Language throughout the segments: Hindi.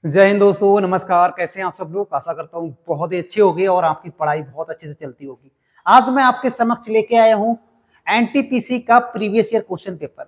जय हिंद दोस्तों, नमस्कार। कैसे हैं आप सब लोग? आशा करता हूँ बहुत ही अच्छे होगी और आपकी पढ़ाई बहुत अच्छे से चलती होगी। आज मैं आपके समक्ष लेके आया हूँ एनटीपीसी का प्रीवियस ईयर क्वेश्चन पेपर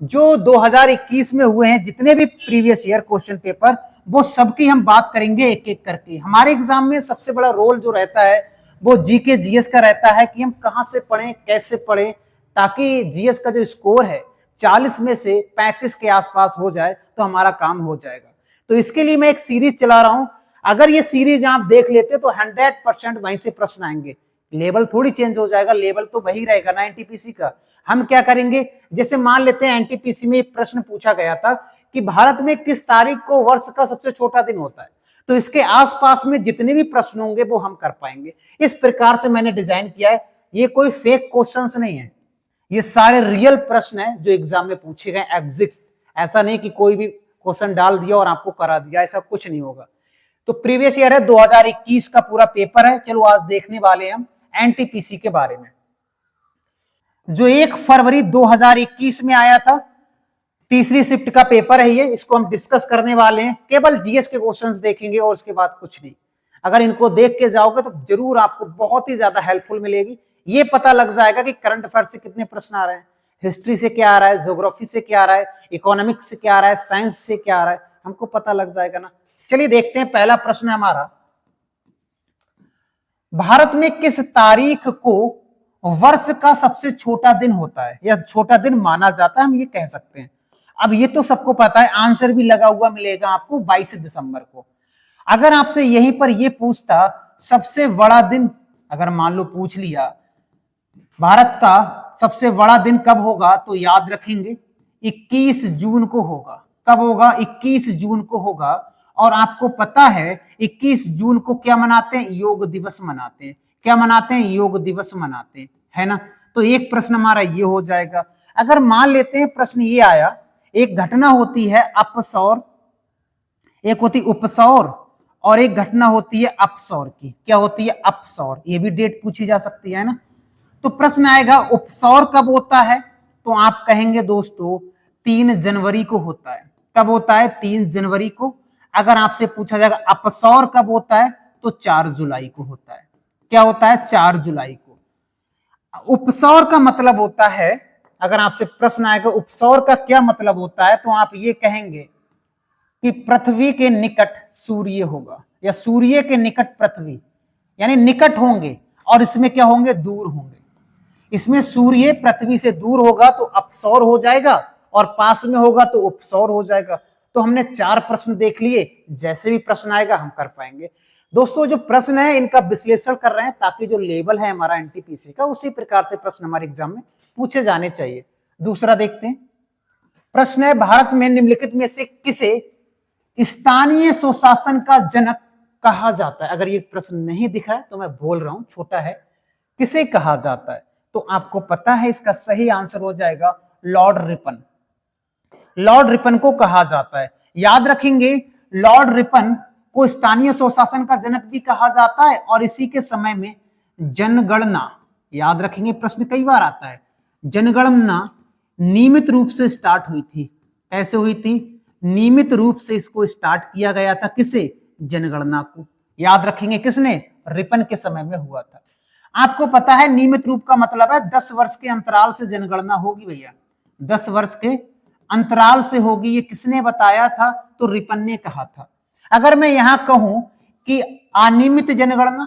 जो 2021 में हुए हैं। जितने भी प्रीवियस ईयर क्वेश्चन पेपर वो सबकी हम बात करेंगे एक एक करके। हमारे एग्जाम में सबसे बड़ा रोल जो रहता है वो जीके जीएस का रहता है कि हम कहाँ से पढ़ें, कैसे पढ़ें, ताकि जीएस का जो स्कोर है 40 में से 35 के आसपास हो जाए तो हमारा काम हो जाएगा। तो इसके लिए मैं एक सीरीज चला रहा हूं। अगर ये सीरीज आप देख लेते तो 100% वहीं से प्रश्न आएंगे। लेवल थोड़ी चेंज हो जाएगा, लेवल तो वही रहेगा ना एनटीपीसी का। हम क्या करेंगे, जैसे मान लेते हैं एनटीपीसी में प्रश्न पूछा गया था कि भारत में किस तारीख को वर्ष का सबसे छोटा दिन होता है, तो इसके आसपास में जितने भी प्रश्न होंगे वो हम कर पाएंगे। इस प्रकार से मैंने डिजाइन किया है। ये कोई फेक क्वेश्चंस नहीं है, ये सारे रियल प्रश्न है जो एग्जाम में पूछे गए एग्जिट। ऐसा नहीं कि कोई भी क्वेश्चन डाल दिया और आपको करा दिया, ऐसा कुछ नहीं होगा। तो प्रीवियस ईयर है 2021 का पूरा पेपर है। चलो आज देखने वाले हैं हम एनटीपीसी के बारे में जो 1 फरवरी 2021 में आया था। तीसरी शिफ्ट का पेपर है ये, इसको हम डिस्कस करने वाले हैं। केवल जीएस के क्वेश्चंस देखेंगे और उसके बाद कुछ नहीं। अगर इनको देख के जाओगे तो जरूर आपको बहुत ही ज्यादा हेल्पफुल मिलेगी। ये पता लग जाएगा कि करंट अफेयर से कितने प्रश्न आ रहे हैं, हिस्ट्री से क्या आ रहा है, ज्योग्राफी से क्या आ रहा है, इकोनॉमिक्स से क्या आ रहा है, साइंस से क्या आ रहा है, हमको पता लग जाएगा ना। चलिए देखते हैं। पहला प्रश्न है हमारा, भारत में किस तारीख को वर्ष का सबसे छोटा दिन होता है या छोटा दिन माना जाता है, हम ये कह सकते हैं। अब ये तो सबको पता है, आंसर भी लगा हुआ मिलेगा आपको 22 दिसंबर को। अगर आपसे यहीं पर ये पूछता सबसे बड़ा दिन, अगर मान लो पूछ लिया भारत का सबसे बड़ा दिन कब होगा, तो याद रखेंगे 21 जून को होगा। कब होगा? 21 जून को होगा। और आपको पता है 21 जून को क्या मनाते हैं? योग दिवस मनाते हैं। क्या मनाते हैं? योग दिवस मनाते हैं, है ना। तो एक प्रश्न हमारा ये हो जाएगा। अगर मान लेते हैं प्रश्न ये आया, एक घटना होती है अपसौर, एक होती उपसौर और एक घटना होती है अपसौर की। क्या होती है? अपसौर। ये भी डेट पूछी जा सकती है ना। तो प्रश्न आएगा उपसौर कब होता है, तो आप कहेंगे दोस्तों 3 जनवरी को होता है। कब होता है? 3 जनवरी को। अगर आपसे पूछा जाएगा अपसौर कब होता है, तो 4 जुलाई को होता है। क्या होता है? 4 जुलाई को। उपसौर का मतलब होता है, अगर आपसे प्रश्न आएगा उपसौर का क्या मतलब होता है, तो आप ये कहेंगे कि पृथ्वी के निकट सूर्य होगा या सूर्य के निकट पृथ्वी, यानी निकट होंगे और इसमें क्या होंगे? दूर होंगे। इसमें सूर्य पृथ्वी से दूर होगा तो अपसौर हो जाएगा और पास में होगा तो उपसौर हो जाएगा। तो हमने 4 प्रश्न देख लिए, जैसे भी प्रश्न आएगा हम कर पाएंगे। दोस्तों जो प्रश्न है इनका विश्लेषण कर रहे हैं ताकि जो लेवल है हमारा एनटीपीसी का उसी प्रकार से प्रश्न हमारे एग्जाम में पूछे जाने चाहिए। दूसरा देखते हैं। प्रश्न है, भारत में निम्नलिखित में से किसे स्थानीय स्वशासन का जनक कहा जाता है? अगर ये प्रश्न नहीं दिख रहा है तो मैं बोल रहा हूं, छोटा है। किसे कहा जाता है? तो आपको पता है इसका सही आंसर हो जाएगा लॉर्ड रिपन। लॉर्ड रिपन को कहा जाता है। याद रखेंगे लॉर्ड रिपन को स्थानीय स्वशासन का जनक भी कहा जाता है और इसी के समय में जनगणना, याद रखेंगे प्रश्न कई बार आता है, जनगणना नियमित रूप से स्टार्ट हुई थी। कैसे हुई थी? नियमित रूप से इसको स्टार्ट किया गया था। किसे? जनगणना को। याद रखेंगे किसने? रिपन के समय में हुआ था। आपको पता है नियमित रूप का मतलब है 10 वर्ष के अंतराल से जनगणना होगी भैया, 10 वर्ष के अंतराल से होगी। ये किसने बताया था? तो रिपन ने कहा था। अगर मैं यहां कहूं कि अनियमित जनगणना,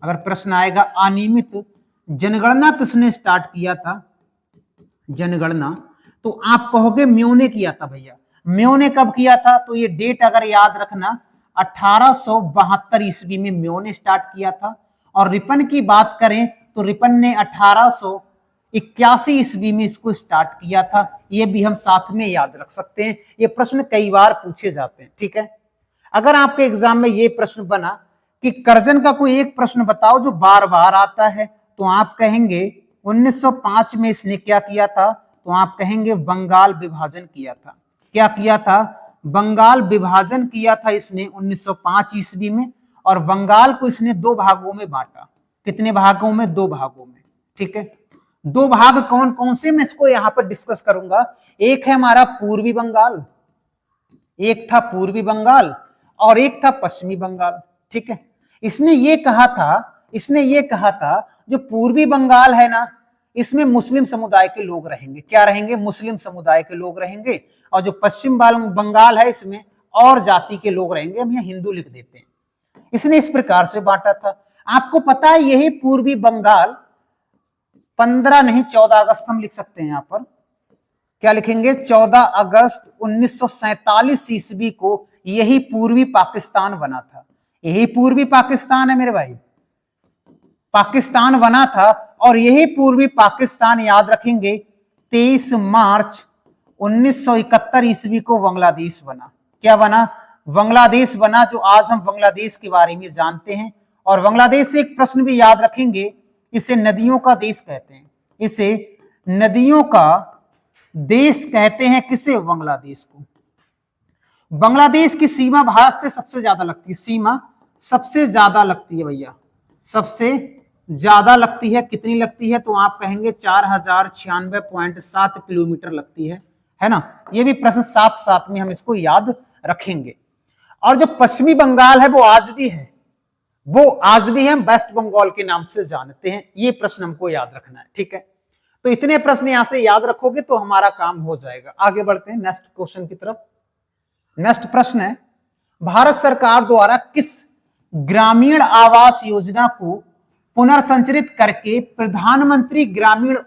अगर प्रश्न आएगा अनियमित जनगणना किसने स्टार्ट किया था, जनगणना, तो आप कहोगे म्यो ने किया था भैया। म्यो ने कब किया था? तो ये डेट अगर याद रखना 1872 ईस्वी में म्यो ने स्टार्ट किया था। और रिपन की बात करें तो रिपन ने 1881 ईस्वी में इसको स्टार्ट किया था। ये भी हम साथ में याद रख सकते हैं, ये प्रश्न कई बार पूछे जाते हैं। ठीक है, अगर आपके एग्जाम में ये प्रश्न बना कि कर्जन का कोई एक प्रश्न बताओ जो बार बार आता है, तो आप कहेंगे 1905 में इसने क्या किया था, तो आप कहेंगे बंगाल विभाजन किया था। क्या किया था? बंगाल विभाजन किया था इसने 1905 ईस्वी में। और बंगाल को इसने 2 भागों में बांटा। कितने भागों में? 2 भागों में। ठीक है, 2 भाग कौन कौन से मैं इसको यहां पर डिस्कस करूंगा। एक है हमारा पूर्वी बंगाल, एक था पूर्वी बंगाल और एक था पश्चिमी बंगाल। ठीक है, इसने ये कहा था जो पूर्वी बंगाल है ना, इसमें मुस्लिम समुदाय के लोग रहेंगे। क्या रहेंगे? मुस्लिम समुदाय के लोग रहेंगे। और जो पश्चिम बंगाल है इसमें और जाति के लोग रहेंगे, हम यहाँ हिंदू लिख देते हैं। इसने इस प्रकार से बांटा था। आपको पता है यही पूर्वी बंगाल 15 नहीं 14 अगस्त हम लिख सकते हैं। यहां पर क्या लिखेंगे? 14 अगस्त 1947 ईस्वी को यही पूर्वी पाकिस्तान बना था। यही पूर्वी पाकिस्तान है मेरे भाई, पाकिस्तान बना था। और यही पूर्वी पाकिस्तान याद रखेंगे 23 मार्च 1971 ईस्वी को बांग्लादेश बना। क्या बना? बांग्लादेश बना, जो आज हम बांग्लादेश के बारे में जानते हैं। और बांग्लादेश से एक प्रश्न भी याद रखेंगे, इसे नदियों का देश कहते हैं। इसे नदियों का देश कहते हैं। किसे? बांग्लादेश को। बांग्लादेश की सीमा भारत से सबसे ज्यादा लगती है। सीमा सबसे ज्यादा लगती है भैया, सबसे ज्यादा लगती है। कितनी लगती है? तो आप कहेंगे 4096.7 किलोमीटर लगती है ना। ये भी प्रश्न साथ साथ में हम इसको याद रखेंगे। और जो पश्चिमी बंगाल है वो आज भी है, हम वेस्ट बंगाल के नाम से जानते हैं। ये प्रश्न हमको याद रखना है। ठीक है, तो इतने प्रश्न यहां से याद रखोगे तो हमारा काम हो जाएगा। आगे बढ़ते हैं नेक्स्ट क्वेश्चन की तरफ। नेक्स्ट प्रश्न है, भारत सरकार द्वारा किस ग्रामीण आवास योजना को पुनर्संरचित करके प्रधानमंत्री ग्रामीण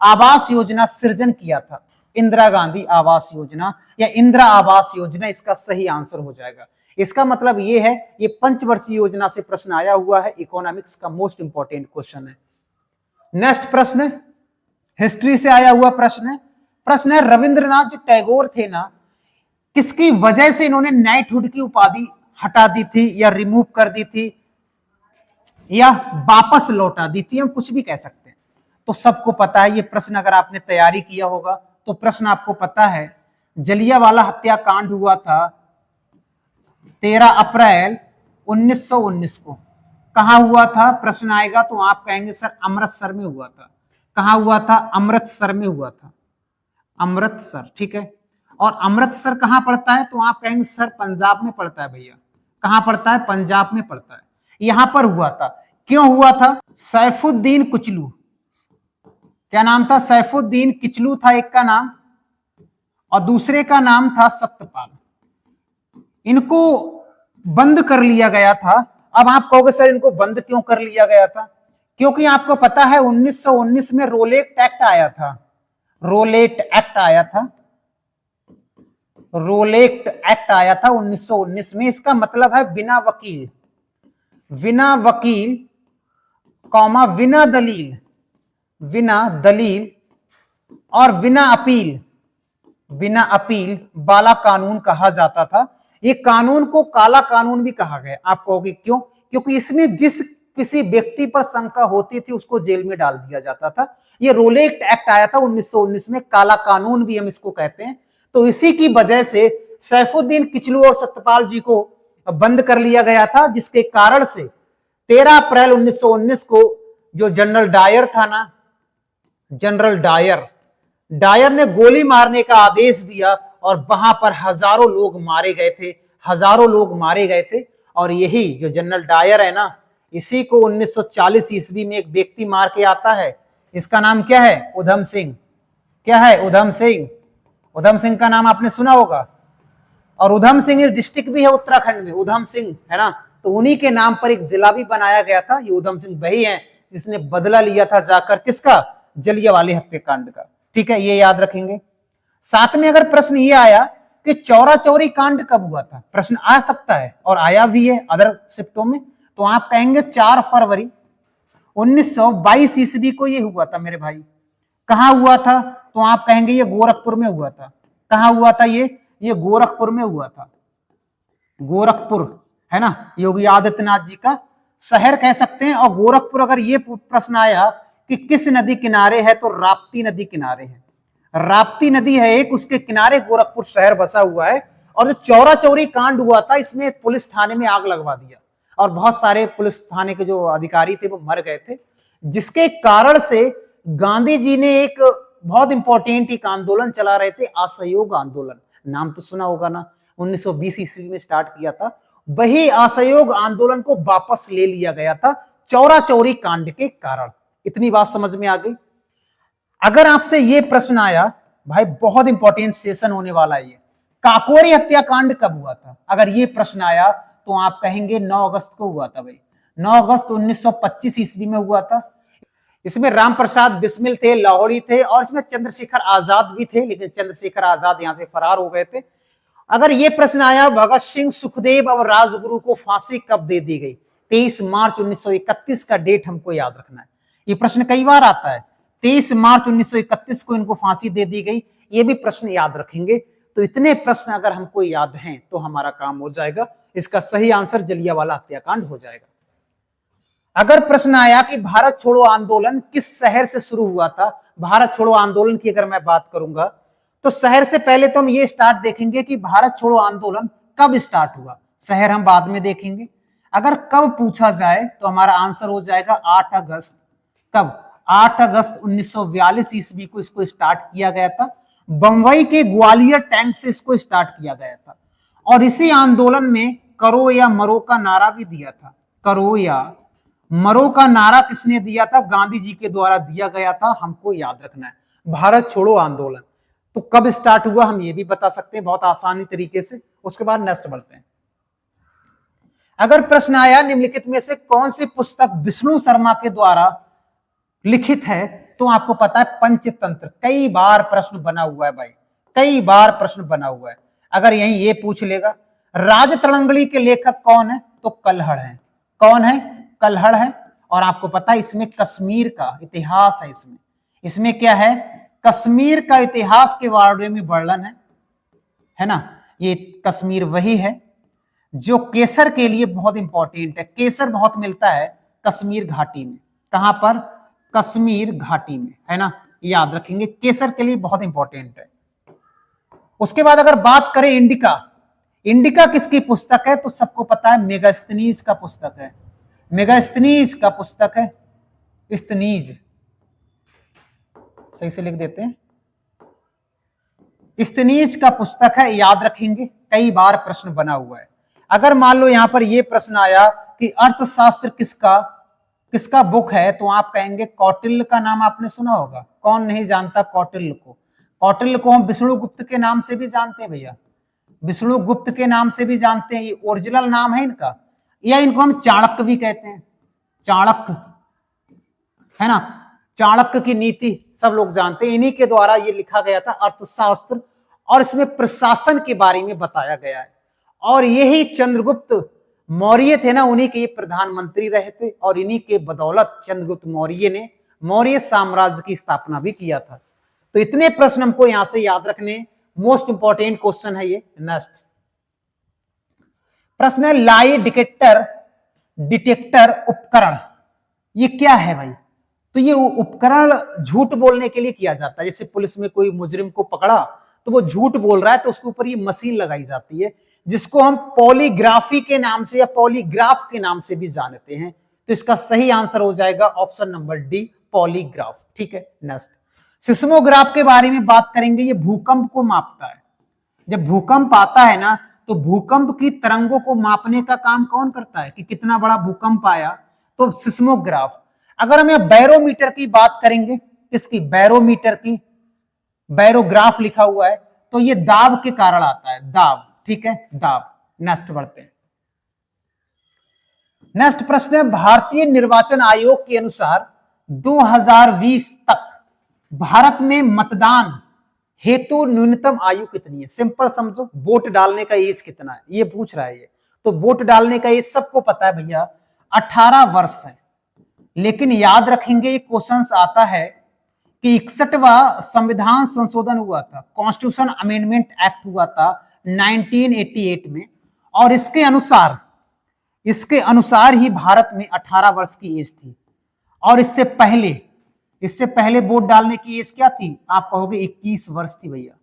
आवास योजना सृजन किया था? इंदिरा गांधी आवास योजना या इंदिरा आवास योजना इसका सही आंसर हो जाएगा। इसका मतलब ये है, ये पंचवर्षीय योजना से प्रश्न आया हुआ है, इकोनॉमिक्स का मोस्ट इंपॉर्टेंट क्वेश्चन है। नेक्स्ट प्रश्न हिस्ट्री से आया हुआ प्रश्न है रविंद्रनाथ जो टैगोर थे ना, किसकी वजह से इन्होंने नाइटहुड की उपाधि हटा दी थी या रिमूव कर दी थी या वापस लौटा दी थी, हम कुछ भी कह सकते हैं। तो सबको पता है ये प्रश्न, अगर आपने तैयारी किया होगा तो प्रश्न आपको पता है। जलियांवाला हत्याकांड हुआ था 13 अप्रैल 1919 को। कहां हुआ था? प्रश्न आएगा तो आप कहेंगे सर अमृतसर में हुआ था। कहां हुआ था? अमृतसर में हुआ था, अमृतसर। ठीक है, और अमृतसर कहां पड़ता है? तो आप कहेंगे सर पंजाब में पड़ता है भैया। कहां पड़ता है? पंजाब में पड़ता है। यहां पर हुआ था। क्यों हुआ था? सैफुद्दीन कुचलू, क्या नाम था? सैफुद्दीन किचलू था एक का नाम, और दूसरे का नाम था सत्यपाल। इनको बंद कर लिया गया था। अब आप कहोगे सर इनको बंद क्यों कर लिया गया था? क्योंकि आपको पता है 1919 में रोलेट एक्ट आया था। रोलेट एक्ट आया था, रोलेट एक्ट आया था 1919 में। इसका मतलब है बिना वकील कॉमा बिना दलील और बिना अपील बाला कानून कहा जाता था। ये कानून को काला कानून भी कहा गया। आप कहोगे क्यों? क्योंकि इसमें जिस किसी व्यक्ति पर शंका होती थी उसको जेल में डाल दिया जाता था। ये रोलेट एक्ट आया था 1919 में, काला कानून भी हम इसको कहते हैं। तो इसी की वजह से सैफुद्दीन किचलू और सत्यपाल जी को बंद कर लिया गया था, जिसके कारण से 13 अप्रैल 1919 को जो जनरल डायर था ना, जनरल डायर ने गोली मारने का आदेश दिया और वहां पर हजारों लोग मारे गए थे। और यही जो जनरल डायर है ना, इसी को 1940 ईस्वी में एक व्यक्ति मार के आता है। इसका नाम क्या है? उधम सिंह। क्या है? उधम सिंह का नाम आपने सुना होगा। और उधम सिंह डिस्ट्रिक्ट भी है उत्तराखंड में, उधम सिंह है ना। तो उन्हीं के नाम पर एक जिला भी बनाया गया था। ये उधम सिंह वही है जिसने बदला लिया था जाकर किसका? जलियांवाले हत्याकांड का। ठीक है, ये याद रखेंगे। साथ में अगर प्रश्न ये आया कि चौरा चौरी कांड कब हुआ था, प्रश्न आ सकता है और आया भी है अदर शिफ्टों में, तो आप कहेंगे 4 फरवरी 1922 ईस्वी को ये हुआ था मेरे भाई। कहां हुआ था? तो आप कहेंगे ये गोरखपुर में हुआ था। कहां हुआ था? ये गोरखपुर में हुआ था। गोरखपुर है ना, योगी आदित्यनाथ जी का शहर कह सकते हैं। और गोरखपुर, अगर ये प्रश्न आया कि किस नदी किनारे है, तो राप्ती नदी किनारे है। राप्ती नदी है एक, उसके किनारे गोरखपुर शहर बसा हुआ है। और जो चौरा चौरी कांड हुआ था, इसमें पुलिस थाने में आग लगवा दिया और बहुत सारे पुलिस थाने के जो अधिकारी थे वो मर गए थे, जिसके कारण से गांधी जी ने एक बहुत इंपॉर्टेंट एक आंदोलन चला रहे थे, असहयोग आंदोलन। नाम तो सुना होगा ना, 1920 ईस्वी में स्टार्ट किया था। वही असहयोग आंदोलन को वापस ले लिया गया था चौरा चौरी कांड के कारण। इतनी बात समझ में आ गई। अगर आपसे यह प्रश्न आया, भाई बहुत इंपॉर्टेंट सेशन होने वाला है ये, काकोरी हत्याकांड कब हुआ था, अगर ये प्रश्न आया तो आप कहेंगे 9 अगस्त को हुआ था। भाई 9 अगस्त 1925 ईस्वी में हुआ था। इसमें राम प्रसाद बिस्मिल थे, लाहौरी थे, और इसमें चंद्रशेखर आजाद भी थे, लेकिन चंद्रशेखर आजाद यहां से फरार हो गए थे। अगर यह प्रश्न आया भगत सिंह, सुखदेव और राजगुरु को फांसी कब दे दी गई, 23 मार्च 1931 का डेट हमको याद रखना है। ये प्रश्न कई बार आता है, 23 मार्च 1931 को इनको फांसी दे दी गई, ये भी प्रश्न याद रखेंगे। तो इतने प्रश्न अगर हमको याद हैं तो हमारा काम हो जाएगा। इसका सही आंसर जलियांवाला हत्याकांड हो जाएगा। अगर प्रश्न आया कि भारत छोड़ो आंदोलन किस शहर से शुरू हुआ था, भारत छोड़ो आंदोलन की अगर मैं बात करूंगा तो शहर से पहले तो हम ये स्टार्ट देखेंगे कि भारत छोड़ो आंदोलन कब स्टार्ट हुआ, शहर हम बाद में देखेंगे। अगर कब पूछा जाए तो हमारा आंसर हो जाएगा 8 अगस्त। कब? 8 अगस्त 1942 ईस्वी को इसको स्टार्ट किया गया था। बंबई के ग्वालियर टैंक से इसको स्टार्ट किया गया था, और इसी आंदोलन में करो या मरो का नारा भी दिया था। करो या मरो का नारा किसने दिया था? गांधी जी के द्वारा दिया गया था। हमको याद रखना है भारत छोड़ो आंदोलन तो कब स्टार्ट हुआ हम ये भी बता सकते हैं बहुत आसानी तरीके से। उसके बाद नेक्स्ट बढ़ते हैं। अगर प्रश्न आया निम्नलिखित में से कौन सी पुस्तक विष्णु शर्मा के द्वारा लिखित है, तो आपको पता है पंचतंत्र। कई बार प्रश्न बना हुआ है भाई, कई बार प्रश्न बना हुआ है। अगर यही ये पूछ लेगा राजतरंगिणी के लेखक कौन है, तो कल्हड़ है। कौन है? कल्हड़ है। और आपको पता है इसमें कश्मीर का इतिहास है। इसमें क्या है? कश्मीर का इतिहास के बारे में वर्णन है ना। ये कश्मीर वही है जो केसर के लिए बहुत इंपॉर्टेंट है। केसर बहुत मिलता है कश्मीर घाटी में। कहां पर? कश्मीर घाटी में, है ना। याद रखेंगे केसर के लिए बहुत इंपॉर्टेंट है। उसके बाद अगर बात करें इंडिका, इंडिका किसकी पुस्तक है, तो सबको पता है मेगास्थनीज का पुस्तक है। मेगास्थनीज का पुस्तक है। स्तनीज सही से लिख देते हैं, स्तनीज का पुस्तक है। याद रखेंगे कई बार प्रश्न बना हुआ है। अगर मान लो यहां पर यह प्रश्न आया कि अर्थशास्त्र किसका बुक है, तो आप कहेंगे कौटिल्य का नाम आपने सुना होगा। कौन नहीं जानता कौटिल्य को? कौटिल्य को हम विष्णुगुप्त के नाम से भी जानते हैं भैया, विष्णुगुप्त के नाम से भी जानते हैं। ये ओरिजिनल नाम है इनका, या इनको हम चाणक्य भी कहते हैं। चाणक्य, है ना, चाणक्य की नीति सब लोग जानते हैं। इन्हीं के द्वारा ये लिखा गया था अर्थशास्त्र, और इसमें प्रशासन के बारे में बताया गया है। और यही चंद्रगुप्त मौर्य थे ना, उन्हीं के प्रधानमंत्री रहे थे, और इन्हीं के बदौलत चंद्रगुप्त मौर्य ने मौर्य साम्राज्य की स्थापना भी किया था। तो इतने प्रश्न हमको यहां से याद रखने। मोस्ट इंपॉर्टेंट क्वेश्चन है ये। नेक्स्ट प्रश्न है लाई डिटेक्टर उपकरण, ये क्या है भाई? तो ये उपकरण झूठ बोलने के लिए किया जाता है। जैसे पुलिस में कोई मुजरिम को पकड़ा तो वो झूठ बोल रहा है, तो उसके ऊपर ये मशीन लगाई जाती है, जिसको हम पॉलीग्राफी के नाम से या पॉलीग्राफ के नाम से भी जानते हैं। तो इसका सही आंसर हो जाएगा ऑप्शन नंबर डी, पॉलीग्राफ। ठीक है। नेक्स्ट सिस्मोग्राफ के बारे में बात करेंगे। ये भूकंप को मापता है। जब भूकंप आता है ना, तो भूकंप की तरंगों को मापने का काम कौन करता है कि कितना बड़ा भूकंप आया, तो सिस्मोग्राफ। अगर हम बैरोमीटर की बात करेंगे, किसकी? बैरोमीटर की, बैरोग्राफ लिखा हुआ है, तो ये दाब के कारण आता है, दाब। ठीक है, दाब। नेक्स्ट बढ़ते हैं। नेक्स्ट प्रश्न है भारतीय निर्वाचन आयोग के अनुसार 2020 तक भारत में मतदान हेतु न्यूनतम आयु कितनी है? सिंपल समझो, वोट डालने का एज कितना है ये पूछ रहा है ये। तो वोट डालने का एज सबको पता है भैया, 18 वर्ष है। लेकिन याद रखेंगे ये क्वेश्चंस आता है कि 61वां संविधान संशोधन हुआ था, कॉन्स्टिट्यूशन अमेंडमेंट एक्ट हुआ था 1988 में, और इसके अनुसार ही भारत में 18 वर्ष की एज थी। और इससे पहले वोट डालने की एज क्या थी? आप कहोगे 21 वर्ष थी भैया।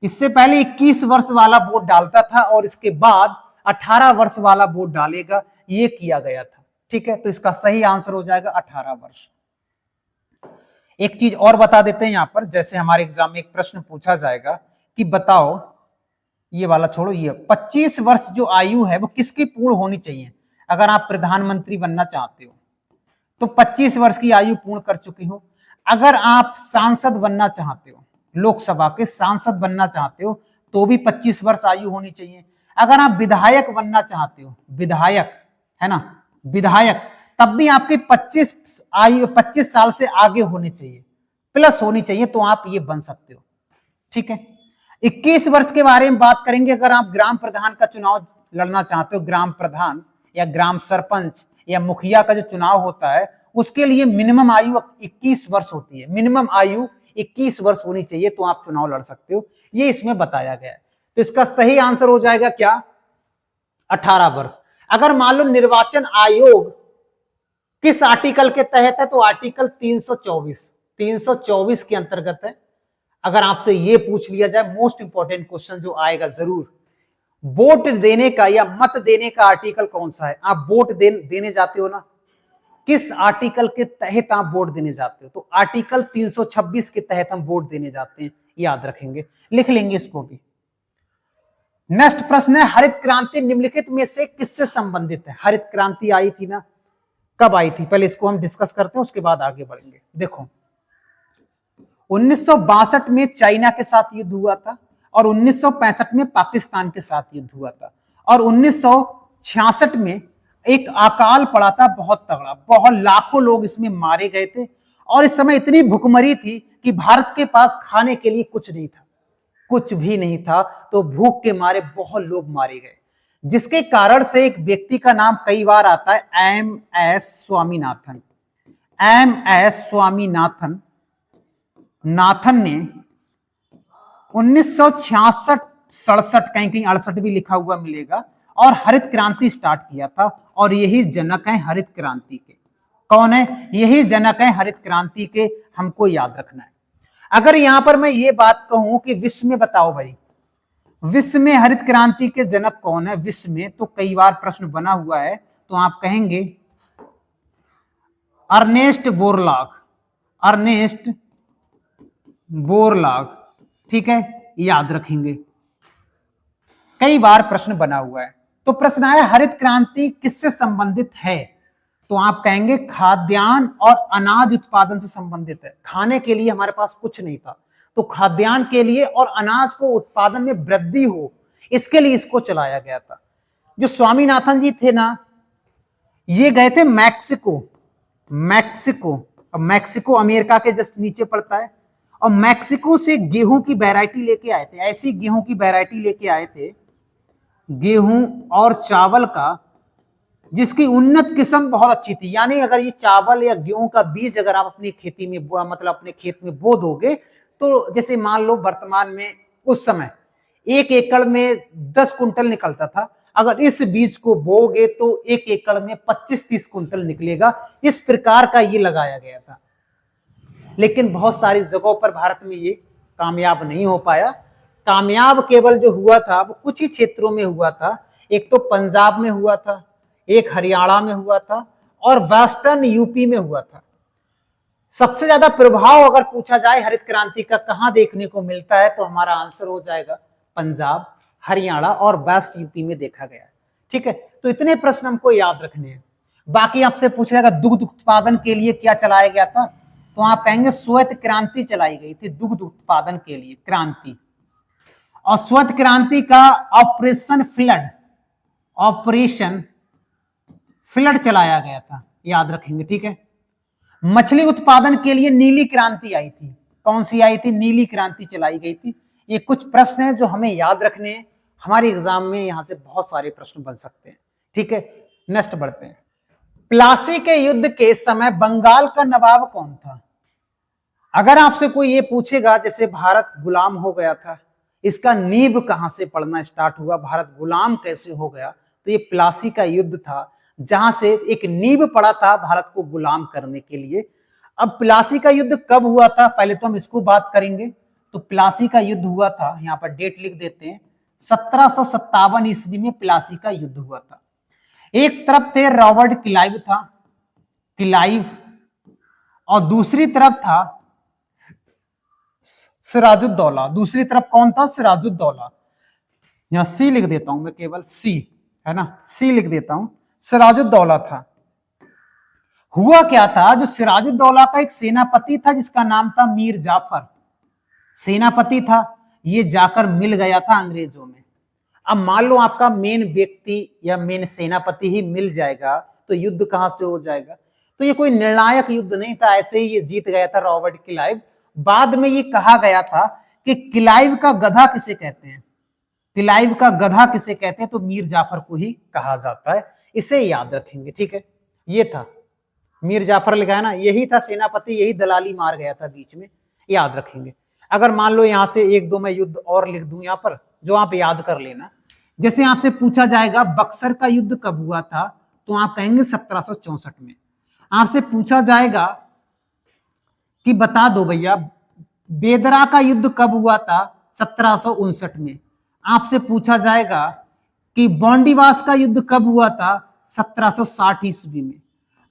इससे पहले 21 वर्ष वाला वोट डालता था, और इसके बाद 18 वर्ष वाला वोट डालेगा, ये किया गया था। ठीक है, तो इसका सही आंसर हो जाएगा 18 वर्ष। एक चीज और बता देते हैं यहां पर, जैसे हमारे एग्जाम में एक प्रश्न पूछा जाएगा कि बताओ ये वाला छोड़ो, ये 25 वर्ष जो आयु है वो किसकी पूर्ण होनी चाहिए? अगर आप प्रधानमंत्री बनना चाहते हो तो 25 वर्ष की आयु पूर्ण कर चुकी हो। अगर आप सांसद बनना चाहते हो, लोकसभा के सांसद बनना चाहते हो, तो भी 25 वर्ष आयु होनी चाहिए। अगर आप विधायक बनना चाहते हो, विधायक है ना, विधायक, तब भी आपके 25 साल से आगे होने चाहिए, प्लस होनी चाहिए, तो आप ये बन सकते हो। ठीक है, 21 वर्ष के बारे में बात करेंगे। अगर आप ग्राम प्रधान का चुनाव लड़ना चाहते हो, ग्राम प्रधान या ग्राम सरपंच या मुखिया का जो चुनाव होता है, उसके लिए मिनिमम आयु 21 वर्ष होती है। मिनिमम आयु 21 वर्ष होनी चाहिए, तो आप चुनाव लड़ सकते हो, ये इसमें बताया गया है। तो इसका सही आंसर हो जाएगा क्या? 18 वर्ष। अगर मान लो निर्वाचन आयोग किस आर्टिकल के तहत है, तो आर्टिकल 324 के अंतर्गत है। अगर आपसे ये पूछ लिया जाए, मोस्ट इंपॉर्टेंट क्वेश्चन जो आएगा जरूर, वोट देने का या मत देने का आर्टिकल कौन सा है? आप वोट देने जाते हो ना, किस आर्टिकल के तहत आप वोट देने जाते हो? तो आर्टिकल 326 के तहत हम वोट देने जाते हैं, याद रखेंगे, लिख लेंगे इसको भी। नेक्स्ट प्रश्न है, हरित क्रांति निम्नलिखित में से किससे संबंधित है? हरित क्रांति आई थी ना, कब आई थी? पहले इसको हम डिस्कस करते हैं, उसके बाद आगे बढ़ेंगे। देखो, 1962 में चाइना के साथ युद्ध हुआ था, और 1965 में पाकिस्तान के साथ युद्ध हुआ था, और 1966 में एक अकाल पड़ा था बहुत तगड़ा, बहुत लाखों लोग इसमें मारे गए थे, और इस समय इतनी भुखमरी थी कि भारत के पास खाने के लिए कुछ नहीं था, कुछ भी नहीं था, तो भूख के मारे बहुत लोग मारे गए, जिसके कारण से एक व्यक्ति का नाम कई बार आता है, एम.एस. स्वामीनाथन। एम.एस. स्वामीनाथन ने 1966-67, कहीं कहीं 68 भी लिखा हुआ मिलेगा, और हरित क्रांति स्टार्ट किया था, और यही जनक है हरित क्रांति के। कौन है? यही जनक है हरित क्रांति के, हमको याद रखना है। अगर यहां पर मैं ये बात कहूं कि विश्व में बताओ भाई, विश्व में हरित क्रांति के जनक कौन है विश्व में, तो कई बार प्रश्न बना हुआ है, तो आप कहेंगे अर्नेस्ट बोरलॉग। अर्नेस्ट बोरलॉग, ठीक है, याद रखेंगे, कई बार प्रश्न बना हुआ है। तो प्रश्न आया हरित क्रांति किससे संबंधित है, तो आप कहेंगे खाद्यान्न और अनाज उत्पादन से संबंधित है। खाने के लिए हमारे पास कुछ नहीं था, तो खाद्यान्न के लिए और अनाज को उत्पादन में वृद्धि हो, इसके लिए इसको चलाया गया था। जो स्वामीनाथन जी थे ना, ये गए थे मैक्सिको। मैक्सिको अमेरिका के जस्ट नीचे पड़ता है, और मैक्सिको से गेहूं की वैरायटी लेके आए थे, ऐसी गेहूं की वैरायटी लेके आए थे, गेहूं और चावल का, जिसकी उन्नत किस्म बहुत अच्छी थी। यानी अगर ये चावल या गेहूं का बीज अगर आप अपनी खेती में मतलब अपने खेत में बो दोगे, तो जैसे मान लो वर्तमान में उस समय 1 एकड़ में 10 कुंटल निकलता था, अगर इस बीज को बोगे तो 1 एकड़ में 25-30 कुंटल निकलेगा। इस प्रकार का ये लगाया गया था, लेकिन बहुत सारी जगहों पर भारत में ये कामयाब नहीं हो पाया। कामयाब केवल जो हुआ था वो कुछ ही क्षेत्रों में हुआ था। एक तो पंजाब में हुआ था, एक हरियाणा में हुआ था, और वेस्टर्न यूपी में हुआ था। सबसे ज्यादा प्रभाव अगर पूछा जाए हरित क्रांति का कहां देखने को मिलता है, तो हमारा आंसर हो जाएगा पंजाब, हरियाणा और वेस्ट यूपी में देखा गया है। ठीक है, तो इतने प्रश्न हमको याद रखने हैं। बाकी आपसे पूछ रहेगा दुग्ध उत्पादन के लिए क्या चलाया गया था, तो आप कहेंगे श्वेत क्रांति चलाई गई थी दुग्ध उत्पादन के लिए, क्रांति। और श्वेत क्रांति का ऑपरेशन फ्लड चलाया गया था, याद रखेंगे। ठीक है, मछली उत्पादन के लिए नीली क्रांति आई थी। कौन सी आई थी? नीली क्रांति चलाई गई थी। ये कुछ प्रश्न हैं जो हमें याद रखने हैं, हमारे एग्जाम में यहां से बहुत सारे प्रश्न बन सकते हैं। ठीक है, नेक्स्ट बढ़ते हैं। प्लासी के युद्ध के समय बंगाल का नवाब कौन था? अगर आपसे कोई ये पूछेगा जैसे भारत गुलाम हो गया था, इसका नींव कहां से पड़ना स्टार्ट हुआ, भारत गुलाम कैसे हो गया, तो ये प्लासी का युद्ध था, जहां से एक नींव पड़ा था भारत को गुलाम करने के लिए। अब प्लासी का युद्ध कब हुआ था, पहले तो हम इसको बात करेंगे। तो प्लासी का युद्ध हुआ था, यहां पर डेट लिख देते हैं, 1757 ईस्वी में प्लासी का युद्ध हुआ था। एक तरफ थे रॉबर्ट क्लाइव, और दूसरी तरफ था सिराजुद्दौला। दूसरी तरफ कौन था? सिराजुद्दौला। यहां सी लिख देता हूं मैं, केवल सी, है ना, सी लिख देता हूं। सिराजुद्दौला था। हुआ क्या था, जो सिराजुद्दौला का एक सेनापति था जिसका नाम था मीर जाफर, सेनापति था, ये जाकर मिल गया था अंग्रेजों में। अब मान लो आपका मेन व्यक्ति या मेन सेनापति ही मिल जाएगा तो युद्ध कहां से हो जाएगा। तो ये कोई निर्णायक युद्ध नहीं था, ऐसे ही ये जीत गया था रॉबर्ट क्लाइव। बाद में ये कहा गया था कि क्लाइव का गधा किसे कहते हैं, क्लाइव का गधा किसे कहते हैं, तो मीर जाफर को ही कहा जाता है। इसे याद रखेंगे, ठीक है। ये था मीर जाफर लिखा है ना, यही था सेनापति, यही दलाली मार गया था बीच में, याद रखेंगे। अगर मान लो यहां से एक दो मैं युद्ध और लिख दूं यहां पर, जो आप याद कर लेना। जैसे आपसे पूछा जाएगा बक्सर का युद्ध कब हुआ था, तो आप कहेंगे 1764 में। आपसे पूछा जाएगा कि बता दो भैया बेदरा का युद्ध कब हुआ था, 1759 में। आपसे पूछा जाएगा कि बॉन्डीवास का युद्ध कब हुआ था, 1760 ईस्वी में।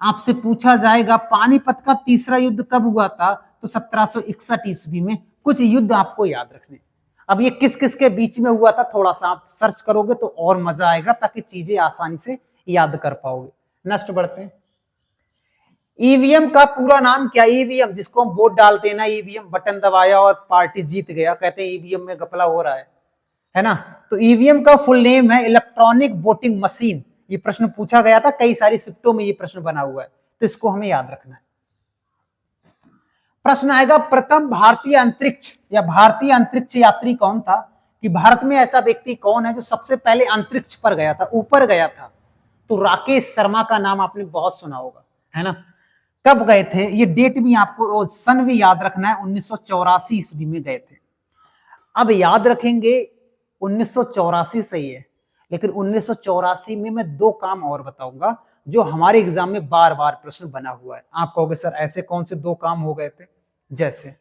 आपसे पूछा जाएगा पानीपत का तीसरा युद्ध कब हुआ था, तो 1761 ईस्वी में। कुछ युद्ध आपको याद रखने। अब ये किस किस के बीच में हुआ था, थोड़ा सा आप सर्च करोगे तो और मजा आएगा, ताकि चीजें आसानी से याद कर पाओगे। नेक्स्ट बढ़ते हैं। ईवीएम का पूरा नाम क्या, ईवीएम जिसको हम वोट डालते हैं ना, ईवीएम बटन दबाया और पार्टी जीत गया, कहते हैं ईवीएम में घपला हो रहा है ना। तो ईवीएम का फुल नेम है इलेक्ट्रॉनिक वोटिंग मशीन। ये प्रश्न पूछा गया था, कई सारी शिफ्टों में ये प्रश्न बना हुआ है, तो इसको हमें याद रखना है। प्रश्न आएगा प्रथम भारतीय अंतरिक्ष या भारतीय अंतरिक्ष यात्री कौन था, कि भारत में ऐसा व्यक्ति कौन है जो सबसे पहले अंतरिक्ष पर गया था, ऊपर गया था। तो राकेश शर्मा का नाम आपने बहुत सुना होगा, है ना। कब गए थे, ये डेट भी आपको, सन भी याद रखना है, 1984 ईस्वी में गए थे। अब याद रखेंगे 1984 सही है, लेकिन 1984 में मैं दो काम और बताऊंगा जो हमारे एग्जाम में बार बार प्रश्न बना हुआ है। आप कहोगे सर ऐसे कौन से दो काम हो गए थे, जैसे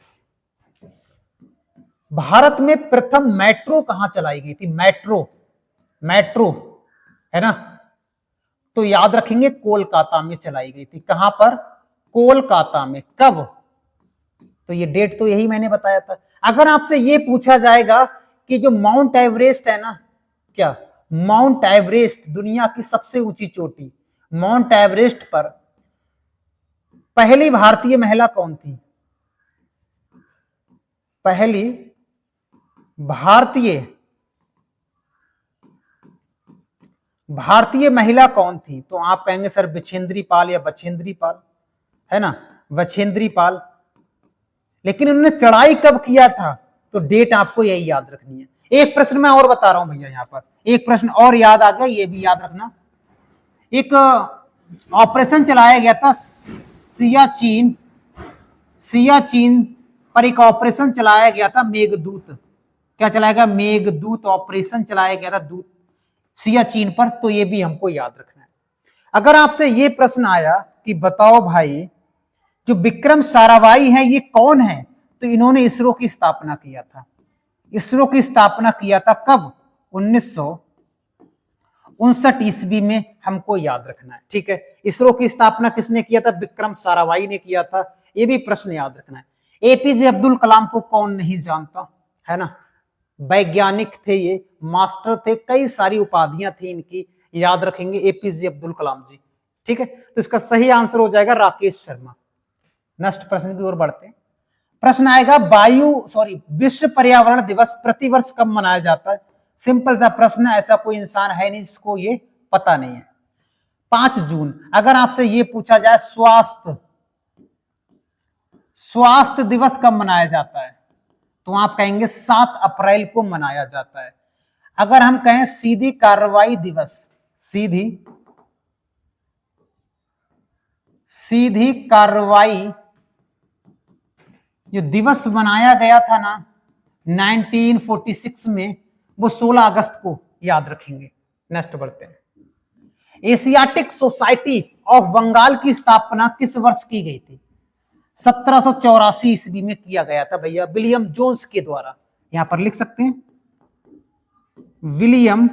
भारत में प्रथम मेट्रो कहां चलाई गई थी, मेट्रो, मेट्रो, है ना। तो याद रखेंगे कोलकाता में चलाई गई थी। कहां पर, कोलकाता में। कब, तो ये डेट तो यही मैंने बताया था। अगर आपसे ये पूछा जाएगा कि जो माउंट एवरेस्ट है ना, क्या माउंट एवरेस्ट दुनिया की सबसे ऊंची चोटी, माउंट एवरेस्ट पर पहली भारतीय महिला कौन थी, पहली भारतीय महिला कौन थी, तो आप कहेंगे सर बछेंद्री पाल या बछेंद्री पाल, है ना, बछेंद्री पाल। लेकिन उन्होंने चढ़ाई कब किया था, तो डेट आपको यही याद रखनी है। एक प्रश्न मैं और बता रहा हूं भैया, यहां पर एक प्रश्न और याद आ गया, ये भी याद रखना। एक ऑपरेशन चलाया गया था सियाचिन पर, एक ऑपरेशन चलाया गया था मेघदूत। क्या चलाया गया, मेघदूत ऑपरेशन चलाया गया था दूत सियाचिन पर, तो ये भी हमको याद रखना है। अगर आपसे ये प्रश्न आया कि बताओ भाई जो विक्रम साराभाई है ये कौन है, तो इन्होंने इसरो की स्थापना किया था। इसरो की स्थापना किया था कब, 1959 ईस्वी में, हमको याद रखना है, ठीक है। इसरो की स्थापना किसने किया था, विक्रम साराभाई ने किया था, ये भी प्रश्न याद रखना है। एपीजे अब्दुल कलाम को कौन नहीं जानता, है ना, वैज्ञानिक थे ये, मास्टर थे, कई सारी उपाधियां थी इनकी, याद रखेंगे एपीजे अब्दुल कलाम जी, ठीक है। तो इसका सही आंसर हो जाएगा राकेश शर्मा। नेक्स्ट प्रश्न की ओर बढ़ते हैं। प्रश्न आएगा विश्व पर्यावरण दिवस प्रतिवर्ष कब मनाया जाता है। सिंपल सा प्रश्न, ऐसा कोई इंसान है नहीं जिसको ये पता नहीं है। 5 जून। अगर आपसे ये पूछा जाए स्वास्थ्य दिवस कब मनाया जाता है, तो आप कहेंगे 7 अप्रैल को मनाया जाता है। अगर हम कहें सीधी कार्रवाई दिवस, सीधी कार्रवाई जो दिवस बनाया गया था ना 1946 में, वो 16 अगस्त को, याद रखेंगे। नेक्स्ट बढ़ते हैं। एशियाटिक सोसाइटी ऑफ बंगाल की स्थापना किस वर्ष की गई थी, 1784 ईस्वी में किया गया था भैया, विलियम जोन्स के द्वारा। यहां पर लिख सकते हैं विलियम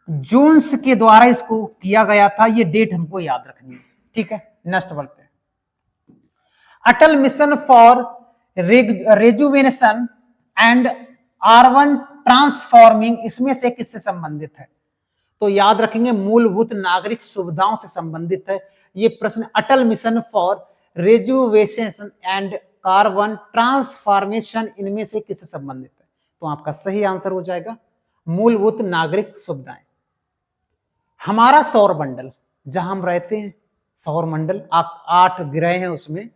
जोन्स के द्वारा इसको किया गया था, ये डेट हमको याद रखनी है, ठीक है। नेक्स्ट बढ़ते हैं। Atal mission for rejuvenation and urban transforming, इसमें से किससे संबंधित है? तो याद रखेंगे मूलभूत नागरिक सुविधाओं से संबंधित है ये प्रश्न। Atal mission for rejuvenation and carbon transformation, इनमें से किससे संबंधित है? तो आपका सही आंसर हो जाएगा मूलभूत नागरिक सुविधाएं। हमारा सौर मंडल, जहां हम रहते हैं, सौर मंडल 8 ग्रह हैं, उसमें